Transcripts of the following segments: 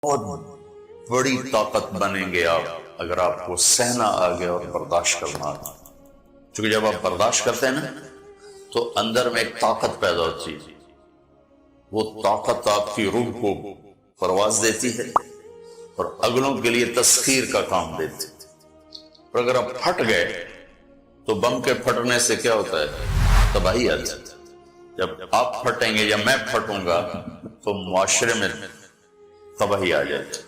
بہت بڑی طاقت بنیں گے آپ اگر آپ کو سہنا آ گیا اور برداشت کرنا آ گیا. چونکہ جب آپ برداشت کرتے ہیں نا تو اندر میں ایک طاقت پیدا ہوتی ہے. وہ طاقت آپ کی روح کو پرواز دیتی ہے اور اگلوں کے لیے تسخیر کا کام دیتی ہے. اور اگر آپ پھٹ گئے تو بم کے پھٹنے سے کیا ہوتا ہے؟ تباہی آ جاتی ہے. جب آپ پھٹیں گے یا میں پھٹوں گا تو معاشرے میں تباہی آ جاتی ہے.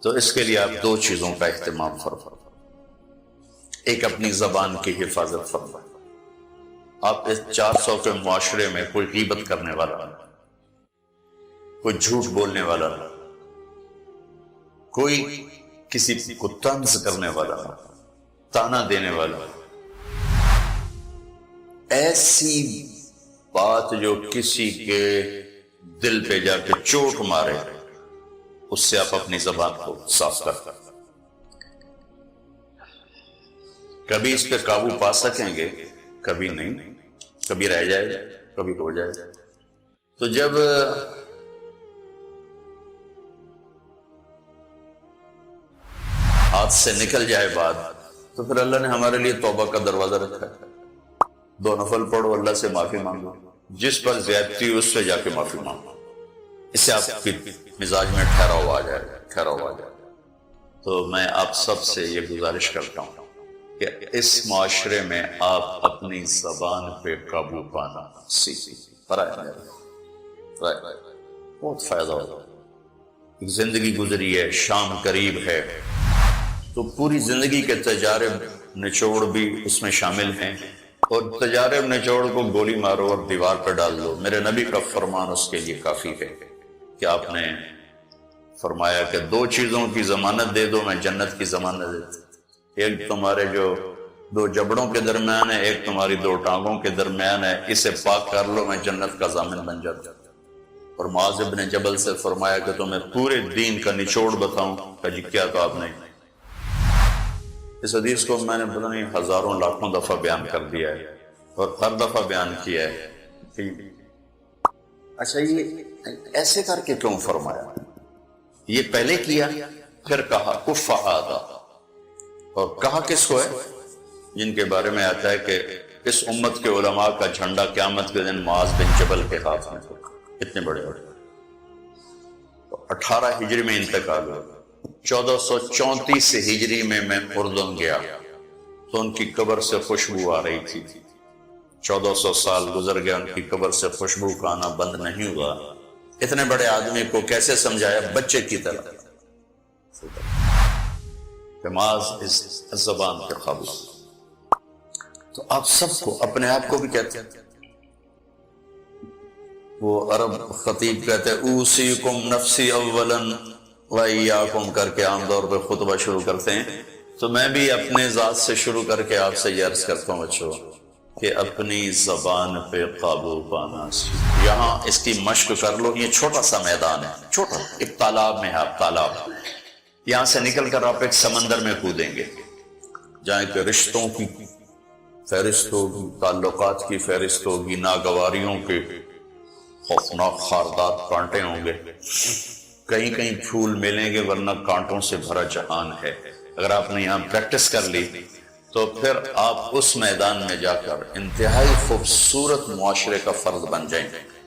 تو اس کے لیے آپ دو چیزوں کا اہتمام فرمائیں. ایک اپنی زبان کی حفاظت فرمائیں. آپ اس 400 کے معاشرے میں کوئی غیبت کرنے والا نہ، کوئی جھوٹ بولنے والا نہ، کوئی کسی کو طنز کرنے والا نہ، تانا دینے والا نہ. ایسی بات جو کسی کے دل پہ جا کے چوٹ مارے اس سے آپ اپنی زبان کو صاف کر. کبھی اس پہ قابو پا سکیں گے، کبھی نہیں، کبھی رہ جائے گا، کبھی ہو جائے گا. تو جب ہاتھ سے نکل جائے بات تو پھر اللہ نے ہمارے لیے توبہ کا دروازہ رکھا ہے. 2 نفل پڑھو، اللہ سے معافی مانگو، جس پر زیادتی اس سے جا کے معافی مانگو. اس سے آپ کی مزاج میں ٹھہراؤ آ جائے گا، ٹھہراؤ آ جائے گا. تو میں آپ سب سے یہ گزارش کرتا ہوں کہ اس معاشرے میں آپ اپنی زبان پہ قابو پانا سیکھیں. بہت فائدہ ہوگا. ایک زندگی گزری ہے، شام قریب ہے، تو پوری زندگی کے تجارب نچوڑ بھی اس میں شامل ہیں. اور تجارب نچوڑ کو گولی مارو اور دیوار پر ڈال دو. میرے نبی کا فرمان اس کے لیے کافی ہے کہ آپ نے فرمایا کہ 2 چیزوں کی ضمانت دے دو، میں جنت کی ضمانت دیتا. ایک تمہارے جو 2 جبڑوں کے درمیان ہے، ایک تمہاری 2 ٹانگوں کے درمیان ہے، اسے پاک کر لو، میں جنت کا ضامن بن جاتا. اور معاذ بن جبل سے فرمایا کہ تمہیں پورے دین کا نچوڑ بتاؤں. کہ جی کیا تو آپ نے اس حدیث کو میں نے پتہ نہیں ہزاروں لاکھوں دفعہ بیان کر دیا ہے اور ہر دفعہ بیان کیا ہے کہ اچھا یہ ایسے کر کے کیوں فرمایا؟ یہ پہلے کیا پھر کہا کف ہذا. اور کہا کس کو ہے؟ جن کے بارے میں آتا ہے کہ اس امت کے علماء کا جھنڈا قیامت کے دن معاذ بن جبل کے ہاتھ میں ہوگا. اتنے بڑے بڑے. 18 ہجری میں انتقال ہوا. 1434 ہجری میں اردن گیا تو ان کی قبر سے خوشبو آ رہی تھی. 1400 سال گزر گیا، ان کی قبر سے خوشبو کا آنا بند نہیں ہوا. اتنے بڑے آدمی کو کیسے سمجھایا؟ بچے کی طرح. معاذ اس زبان کے قابو. تو آپ سب کو، اپنے آپ کو بھی کہتے ہیں. وہ عرب خطیب کہتے ہیں اوصیکم نفسی اولا وایاکم کر کے عام طور پہ خطبہ شروع کرتے ہیں. تو میں بھی اپنے ذات سے شروع کر کے آپ سے یہ عرض کرتا ہوں بچوں کہ اپنی زبان پہ قابو پانا سیکھو. یہاں اس کی مشق کر لو. یہ چھوٹا سا میدان ہے، چھوٹا، ایک تالاب میں ہے. آپ تالاب، یہاں سے نکل کر آپ ایک سمندر میں کودیں گے جہاں کہ رشتوں کی فہرست ہوگی، تعلقات کی فہرست ہوگی، ناگواریوں کے خوفناک خاردار کانٹے ہوں گے. کہیں کہیں پھول ملیں گے ورنہ کانٹوں سے بھرا جہان ہے. اگر آپ نے یہاں پریکٹس کر لی تو پھر آپ اس میدان میں جا کر انتہائی خوبصورت معاشرے کا فرد بن جائیں گے.